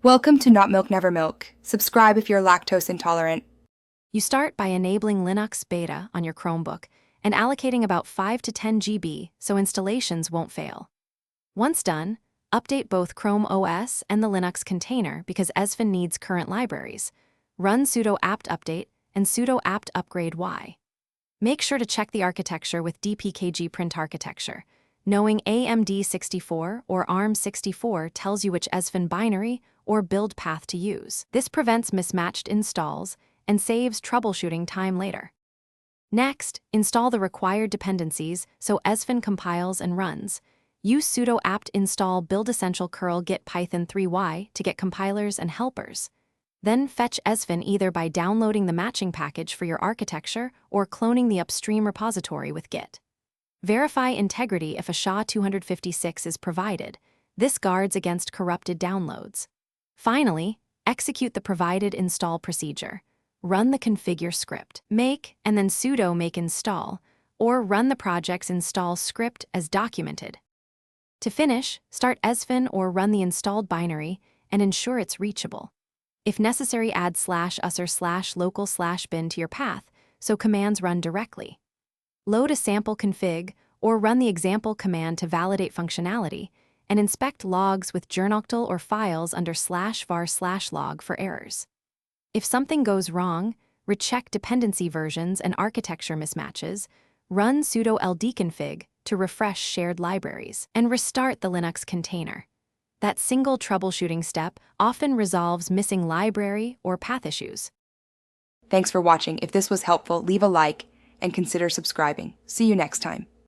Welcome to Not Milk Never Milk. Subscribe if you're lactose intolerant. You start by enabling Linux Beta on your Chromebook and allocating about 5 to 10 GB so installations won't fail. Once done, update both Chrome OS and the Linux container because EzFN needs current libraries. Run sudo apt update and sudo apt upgrade y. Make sure to check the architecture with dpkg print architecture. Knowing AMD64 or ARM64 tells you which EzFN binary or build path to use. This prevents mismatched installs and saves troubleshooting time later. Next, install the required dependencies so EzFN compiles and runs. Use sudo apt install build essential curl git python 3y to get compilers and helpers. Then fetch EzFN either by downloading the matching package for your architecture or cloning the upstream repository with Git. Verify integrity if a SHA-256 is provided. This guards against corrupted downloads. Finally, execute the provided install procedure. Run the configure script, make and then sudo make install, or run the project's install script as documented. To finish, start EzFN or run the installed binary and ensure it's reachable. If necessary, add /us or /local/bin to your path so commands run directly. Load a sample config or run the example command to validate functionality, and inspect logs with journoctl or files under /var/log for errors. If something goes wrong, recheck dependency versions and architecture mismatches, run sudo ldconfig to refresh shared libraries, and restart the Linux container. That single troubleshooting step often resolves missing library or path issues. Thanks for watching. If this was helpful, leave a like and consider subscribing. See you next time.